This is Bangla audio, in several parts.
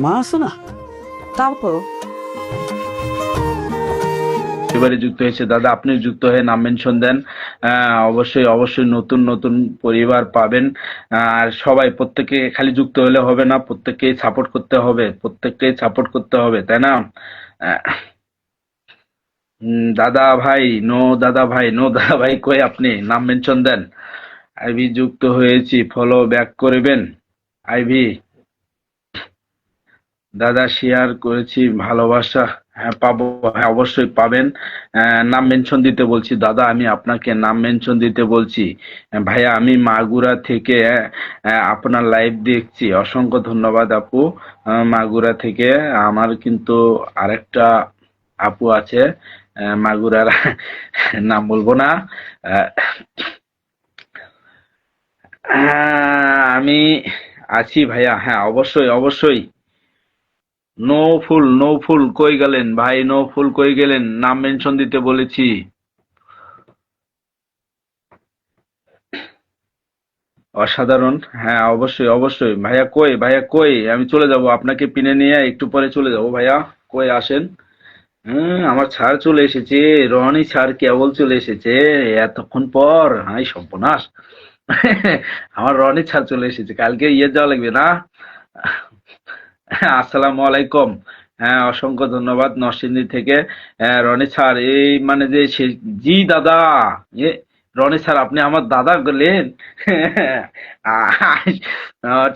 মা আছে না, তারপর এবারে যুক্ত হয়েছে দাদা, আপনি যুক্ত হয়ে নাম মেনশন দেন। অবশ্যই অবশ্যই নতুন নতুন পরিবার পাবেন। আর সবাই প্রত্যেকে খালি যুক্ত হলে হবে না, প্রত্যেককেই সাপোর্ট করতে হবে, প্রত্যেককেই সাপোর্ট করতে হবে, তাই না? আহ, দাদা ভাই নো, দাদা ভাই নো, দাদা ভাই কই আপনি? নাম মেনশন দেন। আইভি যুক্ত হয়েছি, ফলো ব্যাক করবেন। আইভি দাদা শেয়ার করেছি ভালোবাসা। হ্যাঁ পাবো, হ্যাঁ অবশ্যই পাবেন। নাম মেনশন দিতে বলছি দাদা, আমি আপনাকে নাম মেনশন দিতে বলছি। ভাইয়া আমি মাগুরা থেকে আপনার লাইভ দেখছি, অসংখ্য ধন্যবাদ আপু। মাগুরা থেকে আমার কিন্তু আরেকটা আপু আছে মাগুরার, নাম বলবো না। আহ, আমি আছি ভাইয়া, হ্যাঁ অবশ্যই অবশ্যই। নো ফুল, নো ফুল কই গেলেন ভাই? নো ফুল কই গেলেন? নাম মেনশন দিতে বলেছি। অসাধারণ, হ্যাঁ অবশ্যই অবশ্যই। ভাইয়া কই, ভাইয়া কই? আমি চলে যাব, আপনাকে পিনে নিয়ে একটু পরে চলে যাব ভাইয়া। কই আসেন। আমার স্যার চলে এসেছে, রনি স্যার কেবল চলে এসেছে এতক্ষণ পর। হাই সর্বনাশ। আমার রনি স্যার চলে এসেছে, কালকে যাওয়া লাগবে না? আসসালামু আলাইকুম। হ্যাঁ অসংখ্য ধন্যবাদ নরসিংদী থেকে। রনি স্যার এই মানে যে জি দাদা। এ রনি স্যার আপনি আমার দাদা গেলেন?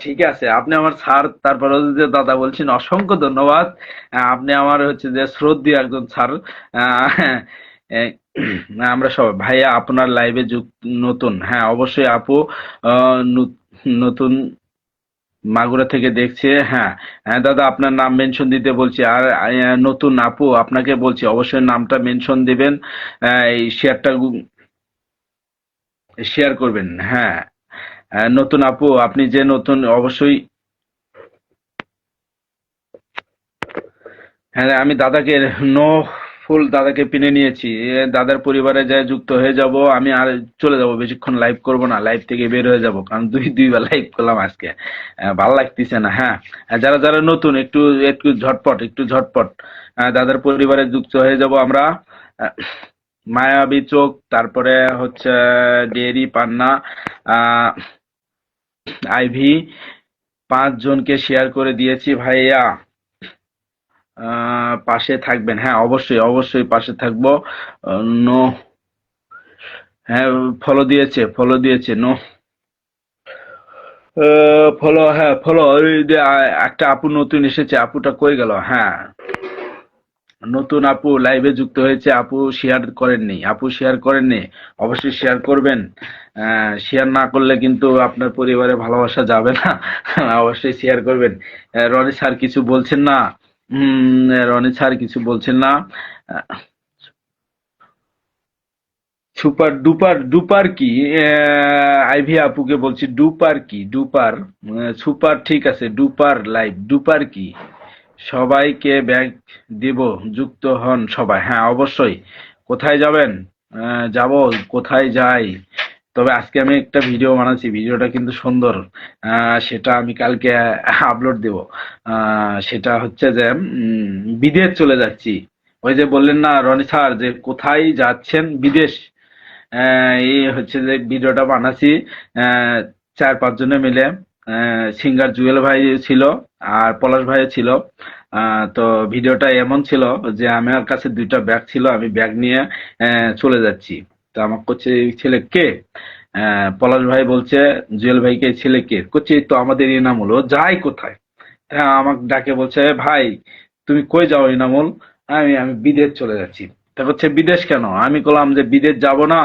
ঠিক আছে, আপনি আমার স্যার, তারপরে যে দাদা বলছেন, অসংখ্য ধন্যবাদ। আপনি আমার হচ্ছে যে শ্রদ্ধেয় একজন স্যার। আহ, আহ, আমরা সবাই ভাইয়া আপনার লাইভে নতুন, হ্যাঁ অবশ্যই আপু। নতুন মাগুরা থেকে দেখছে, হ্যাঁ। হ্যাঁ দাদা আপনার নাম মেনশন দিতে বলছি। আর নতুন আপু আপনাকে বলছি অবশ্যই নামটা মেনশন দিবেন। এই শেয়ারটা শেয়ার করবেন, হ্যাঁ। নতুন আপু আপনি যে নতুন, অবশ্যই। হ্যাঁ আমি দাদাকে নো ফুল দাদাকে পিনে নিয়েছি। দাদার পরিবারে যায় যুক্ত হয়ে যাব আমি, আর চলে যাব, বেশিক্ষণ লাইভ করব না, লাইভ থেকে বের হয়ে যাব, কারণ দুইবার লাইভ করলাম আজকে। ভালো লাগতেছে না, হ্যাঁ। যারা যারা নতুন একটু একটু ঝটপট, একটু ঝটপট দাদার পরিবারে যুক্ত হয়ে যাব আমরা। আহ, মায়াবী চোখ, তারপরে হচ্ছে ডেয়ারি পান্না, আহ আইভি, 5 জনকে শেয়ার করে দিয়েছি ভাইয়া। পাশে থাকবেন, হ্যাঁ অবশ্যই অবশ্যই পাশে থাকবো। নো, হ্যাঁ ফলো দিয়েছে, ফলো দিয়েছে। নো ফলো, হ্যাঁ ফলো। ওই যে একটা আপু নতুন এসেছে, আপুটা কই গেল? হ্যাঁ নতুন আপু লাইভে যুক্ত হয়েছে, আপু শেয়ার করেননি, আপু শেয়ার করেননি। অবশ্যই শেয়ার করবেন। শেয়ার না করলে কিন্তু আপনার পরিবারে ভালোবাসা যাবে না। অবশ্যই শেয়ার করবেন। রনি স্যার কিছু বলছেন না? রনি স্যার কিছু বলছেন না? আহ, সুপার ডুপার, ডুপার কি? আইভি আপুকে বলছি ডুপার কি? ডুপার সুপার ঠিক আছে, ডুপার লাইভ, ডুপার কি? সবাইকে ব্যাগ দিব, যুক্ত হন সবাই, হ্যাঁ অবশ্যই। কোথায় যাবেন? যাব, কোথায় যাই? তবে আজকে আমি একটা ভিডিও বানাচ্ছি, ভিডিওটা কিন্তু সুন্দর। সেটা আমি কালকে আপলোড দেব। সেটা হচ্ছে যে বিদেশ চলে যাচ্ছি। ওই যে বললেন না রনি স্যার যে কোথায় যাচ্ছেন? বিদেশ। এই হচ্ছে যে ভিডিওটা বানাচ্ছি 4-5 জনে মিলে। সিঙ্গার জুয়েল ভাই ছিল, আর পলাশ ভাই ছিল। তো ভিডিওটা এমন ছিল যে আমার কাছে 2টা ব্যাগ ছিল, আমি ব্যাগ নিয়ে চলে যাচ্ছি। তো আমার করছে এই ছেলে কে? পলাশ ভাই বলছে জুয়েল ভাইকে, এই ছেলে কে? করছে এই তো আমাদের ইনামুল। ও যায় কোথায়? হ্যাঁ আমাকে ডাকে বলছে, ভাই তুমি কই যাও ইনামুল? আমি আমি বিদেশ চলে যাচ্ছি। তা হচ্ছে বিদেশ কেন? আমি বললাম যে বিদেশ যাব না,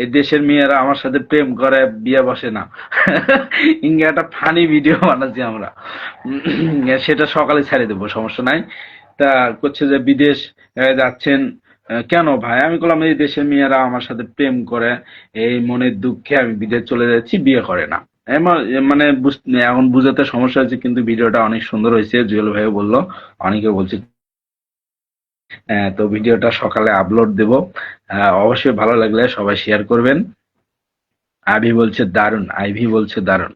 এই দেশের মেয়েরা আমার সাথে প্রেম করে বিয়ে বসে না। ইঙ্গে একটা ফানি ভিডিও বানাচ্ছি আমরা। সেটা সকালে ছেড়ে দেবো, সমস্যা নাই। তা করছে যে বিদেশ যাচ্ছেন কেন ভাই? আমি বললাম এই দেশের মেয়েরা আমার সাথে প্রেম করে, এই মনের দুঃখে আমি বিদেশ চলে যাচ্ছি, বিয়ে করে না। মানে এখন বুঝাতে সমস্যা হচ্ছে, কিন্তু ভিডিওটা অনেক সুন্দর হয়েছে, জুয়েল ভাইও বললো, অনেকে বলছে। তো ভিডিওটা সকালে আপলোড দেব। অবশ্যই ভালো লাগলে সবাই শেয়ার করবেন। আভি বলছে দারুণ, আইভি বলছে দারুণ।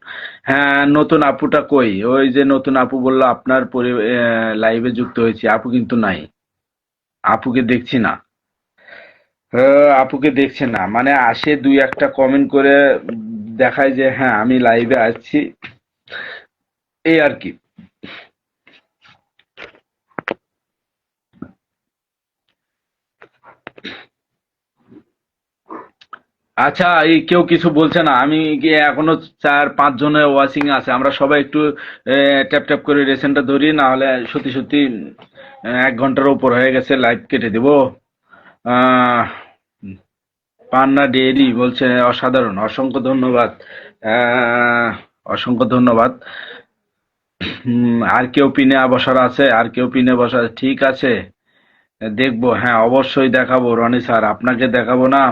হ্যাঁ, নতুন আপুটা কই? ওই যে নতুন আপু বললো আপনার লাইভে যুক্ত হয়েছি, আপু কিন্তু নাই, আপুকে দেখছি না। আপুকে দেখছে না, মানে আসে দুই একটা কমেন্ট করে দেখায় যে হ্যাঁ আমি লাইভে আছি, এই আর কি। আচ্ছা, এই কেউ কিছু বলছে না, আমি কি এখনো 4-5 জনের ওয়াচিং আছে, আমরা সবাই একটু ট্যাপ ট্যাপ করে রেসেন্টটা ধরি, না হলে সত্যি সত্যি 1 ঘন্টার উপর হয়ে গেছে, লাইভ কেটে দিব। আহ পান্না ডেইরি বলছে অসাধারণ, অসংখ্য ধন্যবাদ। আহ অসংখ্য ধন্যবাদ। আর কেউ পিনে বসার আছে? আর কেউ পিনে বসার? ঠিক আছে, দেখবো, হ্যাঁ অবশ্যই দেখাবো রনি স্যার, আপনাকে দেখাবো না?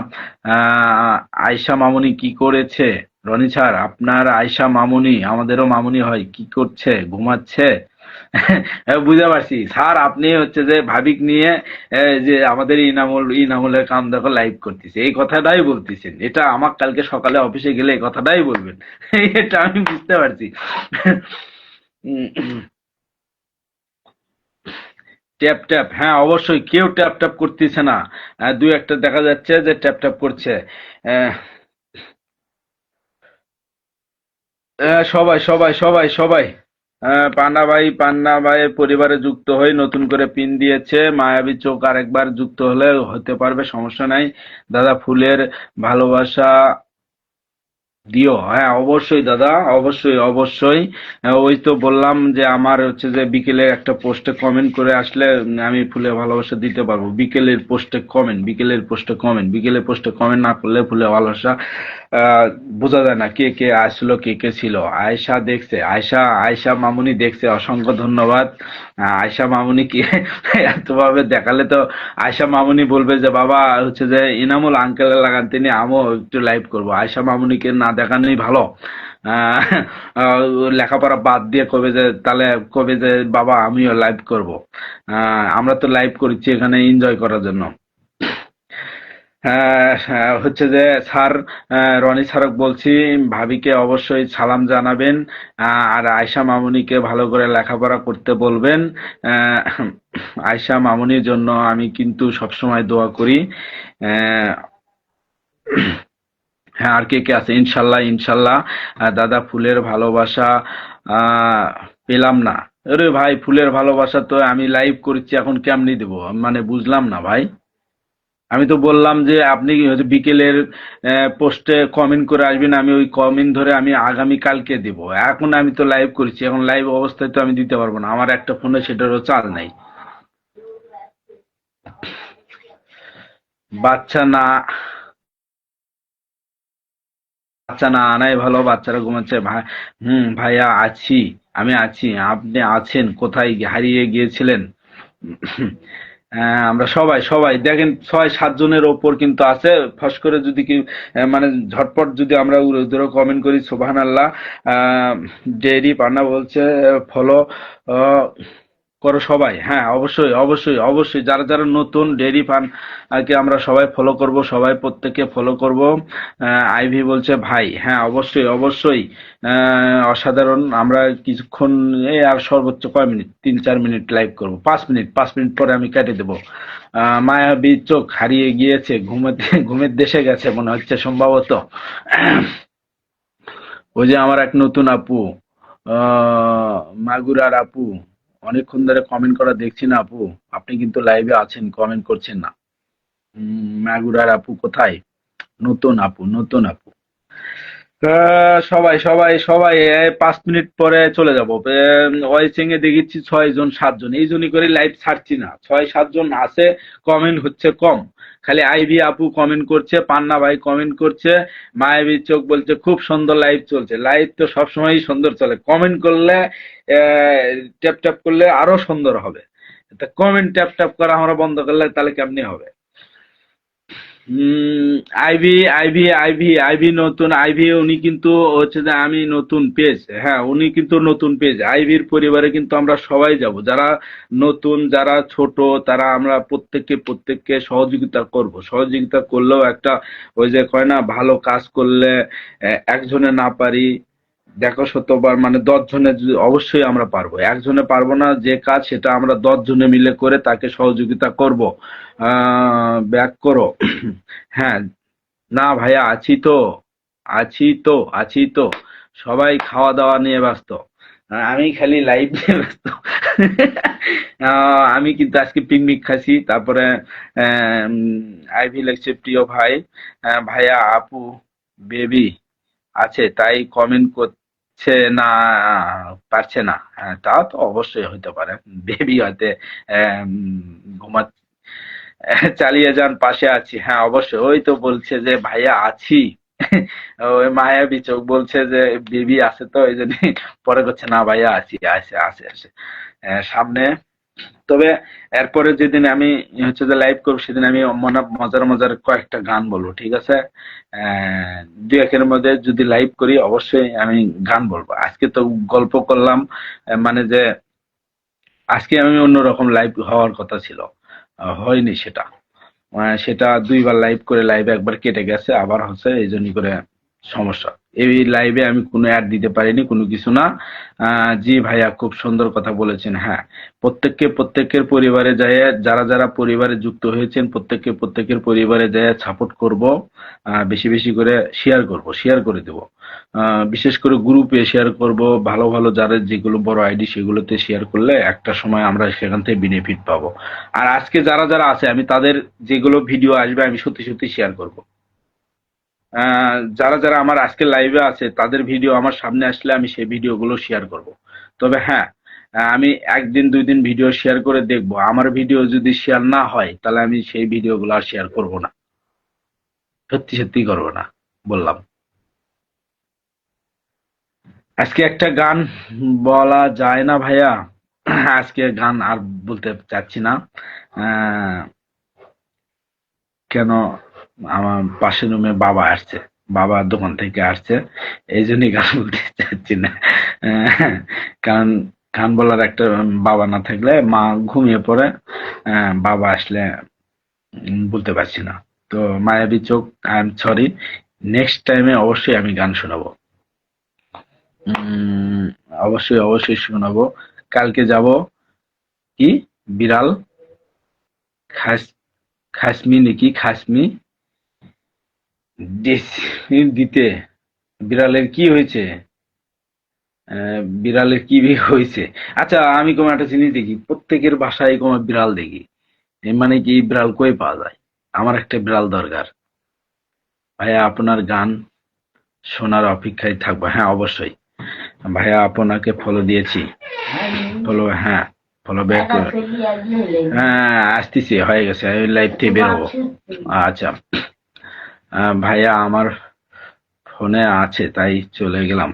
আহ আয়শা মামুনি কি করেছে? রনি স্যার, আপনার আয়শা মামুনি আমাদেরও মামুনি হয়, কি করছে? ঘুমাচ্ছে? বুঝতে পারছি স্যার, আপনি হচ্ছে যে ভাবিক নিয়ে যে আমাদের ইনামুলের কাম দেখো লাইভ করতেছে, এই কথাটাই বলতেছেন, এটা আমার কালকে সকালে অফিসে গেলে এই কথাটাই বলবেন। এটা আমি বুঝতে পারছি। ট্যাপ ট্যাপ, হ্যাঁ অবশ্যই, কেউ ট্যাপ ট্যাপ করতেছে না। দুই একটা দেখা যাচ্ছে যে ট্যাপ ট্যাপ করছে। আহ, সবাই সবাই সবাই সবাই পান্না ভাইয়ের পরিবারে যুক্ত হয়ে নতুন করে পিন দিয়েছে, মায়াবী চোখ আরেকবার যুক্ত হলে হতে পারবে, সমস্যা নাই। দাদা ফুলের ভালোবাসা দিও, হ্যাঁ অবশ্যই দাদা, অবশ্যই অবশ্যই। ওই তো বললাম যে আমার হচ্ছে যে বিকেলে একটা পোস্টে কমেন্ট করে আসলে আমি ফুলে ভালোবাসা দিতে পারবো। বিকেলের পোস্টে কমেন্ট, বিকেলের পোস্টে কমেন্ট, বিকেলের পোস্টে কমেন্ট না করলে ফুলে ভালোবাসা বোঝা যায় না কে কে আসলো কে কে ছিল। আয়শা দেখছে, আয়শা আয়শা মামুনি দেখছে, অসংখ্য ধন্যবাদ। আয়শা মামুনি কি এতভাবে দেখালে তো আয়শা মামুনি বলবে যে বাবা হচ্ছে যে ইনামুল আঙ্কেলের লাগান, তিনি আমিও একটু লাইভ করব। আয়শা মামুনিকে না দেখানোই ভালো। আহ, আহ, লেখাপড়া বাদ দিয়ে কবে যে তাহলে কবে যে বাবা আমিও লাইভ করব। আমরা তো লাইভ করছি এখানে এনজয় করার জন্য। হচ্ছে যে স্যার, রনি স্যারক বলছি ভাবিকে অবশ্যই সালাম জানাবেন, আর আয়শা মামুনিকে ভালো করে লেখাপড়া করতে বলবেন। আহ, আয়শা মামুনির জন্য আমি কিন্তু সবসময় দোয়া করি। আহ, হ্যাঁ, আর কে কে আছে? ইনশাল্লাহ ইনশাল্লাহ। দাদা ফুলের ভালোবাসা আহ পেলাম না। আরে ভাই, ফুলের ভালোবাসা তো আমি লাইভ করছি, এখন কেমনি দেবো, মানে বুঝলাম না ভাই। আমি তো বললাম যে আপনি হচ্ছে বিকেলের পোস্টে কমেন্ট করে আসবেন, আমি ওই কমেন্ট ধরে আমি আগামী কালকে দিব। এখন আমি তো লাইভ করছি, এখন লাইভ অবস্থায় তো আমি দিতে পারবো না, আমার একটা ফোনে সেটারও চাল নাই। বাচ্চা না, বাচ্চা না আনাই ভালো, বাচ্চারা ঘুমাচ্ছে ভাই। ভাইয়া আছি, আমি আছি, আপনি আছেন কোথায়? হারিয়ে গিয়েছিলেন। আমরা সবাই সবাই দেখেন 6-7 জনের ওপর কিন্তু আছে। ফস করে যদি কি মানে ঝটপট যদি আমরা ধরো কমেন্ট করি, সোবহান আল্লাহ। ডেইরি পান্না বলছে ফলো করো সবাই, হ্যাঁ অবশ্যই অবশ্যই অবশ্যই, যারা যারা নতুন ডেইরি ফান কে আমরা সবাই ফলো করব, সবাই প্রত্যেককে ফলো করব। আইভি বলছে ভাই, হ্যাঁ অবশ্যই অবশ্যই। অসাধারণ, আমরা কিছুক্ষণ এই আর সর্বোচ্চ কয় মিনিট, 3-4 মিনিট লাইভ করব, 5 মিনিট, 5 মিনিট পরে আমি কেটে দেবো। মায়াবী চোখ হারিয়ে গিয়েছে, ঘুমের দেশে গেছে মনে হচ্ছে সম্ভবত। ওই যে আমার এক নতুন আপু, মাগুরার আপু, অনেকক্ষণ ধরে কমেন্ট করা দেখছি না আপু, আপনি কিন্তু লাইভে আছেন, কমেন্ট করছেন না। মাগুরার আপু কোথায়? নতুন আপু, নতুন আপু। সবাই সবাই সবাই 5 মিনিট পরে চলে যাবো। ওয়াইচিং এ দেখেছি 6-7 জন, এই জন্যই করে লাইভ ছাড়ছি না, 6-7 জন আছে, কমেন্ট হচ্ছে কম। খালি আইভি আপু কমেন্ট করছে, পান্না ভাই কমেন্ট করছে, মায়াবী চোখ বলছে খুব সুন্দর লাইভ চলছে। লাইভ তো সবসময়ই সুন্দর চলে, কমেন্ট করলে ট্যাপ ট্যাপ করলে আরো সুন্দর হবে। তা কমেন্ট ট্যাপ ট্যাপ করা আমরা বন্ধ করলে তাহলে কেমনি হবে? উম, আইভি আইভি আইভি আইভি নতুন আইভি উনি কিন্তু হচ্ছে যে আমি নতুন পেজ, হ্যাঁ উনি কিন্তু নতুন পেজ। আইভির পরিবারে কিন্তু আমরা সবাই যাব, যারা নতুন যারা ছোট তারা আমরা প্রত্যেককে সহযোগিতা করব। সহযোগিতা করলেও একটা ওই যে কয় না ভালো কাজ করলে একজনে না পারি দেখো শতবার, মানে 10 জনে অবশ্যই আমরা পারবো, একজনে পারবো না যে কাজ সেটা আমরা 10 জনে মিলে করে তাকে সহযোগিতা করব। ব্যাক করো। হ্যাঁ, না ভাইয়া আছি তো সবাই খাওয়া দাওয়া নিয়ে ব্যস্ত, আমি খালি লাইভ নিয়ে ব্যস্ত। আমি কিন্তু আজকে পিকনিক খাচ্ছি। তারপরে আইভি লেগছে প্রিয় ভাই, ভাইয়া আপু বেবি আছে তাই কমেন্ট করছে না, পারছে না। হ্যাঁ তা তো অবশ্যই হইতে পারে, বেবি হয়তো ঘুমা। চালিয়ে যান, পাশে আছি। হ্যাঁ অবশ্যই, ওই তো বলছে যে ভাইয়া আছি। ওই মায়াবী চোখ বলছে যে বেবি আছে তো এই জন্য পরে করছে না ভাইয়া আছি, আসে সামনে। তবে এরপরে যেদিন আমি হচ্ছে যে লাইভ করবো সেদিন আমি মজার মজার কয়েকটা গান বলবো, ঠিক আছে? আহ, দুই একের মধ্যে যদি লাইভ করি অবশ্যই আমি গান বলবো। আজকে তো গল্প করলাম, মানে যে আজকে আমি অন্যরকম লাইভ হওয়ার কথা ছিল, হয়নি সেটা। সেটা 2বার লাইভ করে লাইভে একবার কেটে গেছে, আবার হচ্ছে এই জন্য করে সমস্যা। এই লাইভে আমি কোনো অ্যাড দিতে পারিনি, কোনো কিছু না। জি ভাইয়া খুব সুন্দর কথা বলেছেন। হ্যাঁ, প্রত্যেকের পরিবারে যায়, যারা যারা পরিবারে যুক্ত হয়েছেন প্রত্যেকের পরিবারে যায় সাপোর্ট করব। বেশি বেশি করে শেয়ার করে দেব। বিশেষ করে গ্রুপে শেয়ার করব, ভালো ভালো যারা যেগুলো বড় আইডি সেগুলোতে শেয়ার করলে একটা সময় আমরা সেখান থেকে বেনিফিট পাবো। আর আজকে যারা যারা আছে আমি তাদের যেগুলো ভিডিও আসবে আমি সত্যি সত্যি শেয়ার করব। যারা যারা আমার আজকে লাইভে আছে তাদের ভিডিও আমার সামনে আসলে আমি সেই ভিডিওগুলো শেয়ার করব। তবে হ্যাঁ, আমি একদিন 2 দিন ভিডিও শেয়ার করে দেখব, আমার ভিডিও যদি শেয়ার না হয় তাহলে আমি সেই ভিডিওগুলো আর শেয়ার করব না, সত্যি সত্যি করব না, বললাম। আজকে একটা গান বলা যায় না ভাইয়া? আজকে গান আর বলতে চাচ্ছি না। আহ, কেন, আমার পাশের রুমে বাবা আসছে, বাবা দোকান থেকে আসছে, এই জন্যই গান বলতে চাচ্ছি না। আহ, কারণ গান বলার একটা বাবা না থাকলে মা ঘুমিয়ে পড়ে, বাবা আসলে বলতে পারছি না। তো মায়াবী চোখ, আই এম সরি, নেক্সট টাইমে অবশ্যই আমি গান শোনাবো। উম, অবশ্যই শোনাবো। কালকে যাব কি বিড়াল খাস খাসমি নাকি খাসমি দিতে, বিড়ালের কি হয়েছে? বিড়ালের কি হয়েছে? আচ্ছা আমি কোনো একটা জিনিস দেখি, প্রত্যেকের বাসায় কোনো বিড়াল দেখি। মানে কি বিড়াল কই পাওয়া যায়? আমার একটা বিড়াল দরকার। ভাইয়া আপনার গান শোনার অপেক্ষায় থাকবো। হ্যাঁ অবশ্যই ভাইয়া, আপনাকে ফলো দিয়েছি। ফলো, হ্যাঁ ফলো ব্যাক করে। হ্যাঁ আসতেছি, হয়ে গেছে, আমি লাইভ থেকে বেরোবো। আচ্ছা, ভাইয়া আমার ফোনে আছে তাই চলে গেলাম,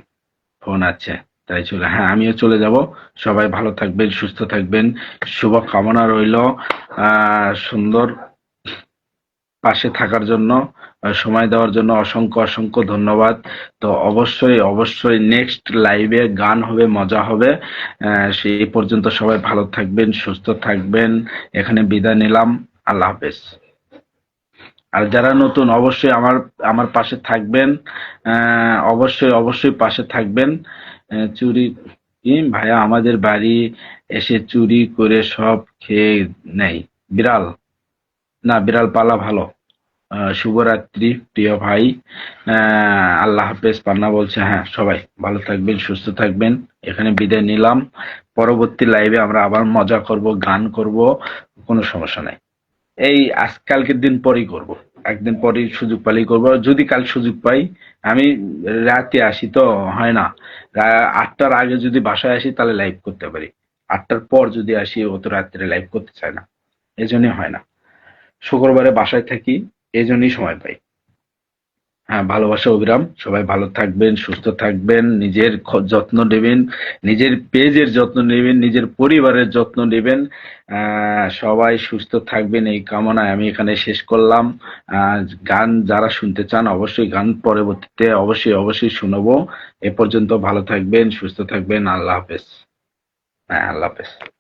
ফোন আছে তাই চলে, হ্যাঁ আমিও চলে যাব। সবাই ভালো থাকবেন, সুস্থ থাকবেন, শুভ কামনা রইল। সুন্দর পাশে থাকার জন্য, সময় দেওয়ার জন্য অসংখ্য অসংখ্য ধন্যবাদ। তো অবশ্যই নেক্সট লাইভে গান হবে, মজা হবে। সেই পর্যন্ত সবাই ভালো থাকবেন, সুস্থ থাকবেন। এখানে বিদায় নিলাম, আল্লাহ হাফেজ। আর যারা নতুন অবশ্যই আমার আমার পাশে থাকবেন, অবশ্যই পাশে থাকবেন। চুরি কি ভাইয়া আমাদের বাড়ি এসে চুরি করে সব খেয়ে নেয় বিড়াল? না, বিড়াল পালা ভালো। শুভরাত্রি প্রিয় ভাই। আল্লাহ হাফেজ। পান্না বলছে হ্যাঁ, সবাই ভালো থাকবেন, সুস্থ থাকবেন। এখানে বিদায় নিলাম। পরবর্তী লাইভে আমরা আবার মজা করব, গান করব, কোনো সমস্যা নাই। এই কালকের দিন পরেই করব, একদিন পরেই সুযোগ পালেই করব, যদি কাল সুযোগ পাই। আমি রাতে আসি তো হয় না, 8টার আগে যদি বাসায় আসি তাহলে লাইভ করতে পারি। 8টার পর যদি আসি ও তো রাত্রে লাইভ করতে চায় না, এজন্যই হয় না। শুক্রবারে বাসায় থাকি, এজন্যই সময় পাই। হ্যাঁ, ভালোবাসা অবিরাম। সবাই ভালো থাকবেন, সুস্থ থাকবেন, নিজের যত্ন নেবেন, নিজের পেজের যত্ন নেবেন, নিজের পরিবারের যত্ন নেবেন। সবাই সুস্থ থাকবেন এই কামনায় আমি এখানে শেষ করলাম। আহ, গান যারা শুনতে চান অবশ্যই গান পরবর্তীতে অবশ্যই অবশ্যই শোনাবো। এ পর্যন্ত ভালো থাকবেন, সুস্থ থাকবেন। আল্লাহ হাফেজ। হ্যাঁ, আল্লাহ হাফেজ।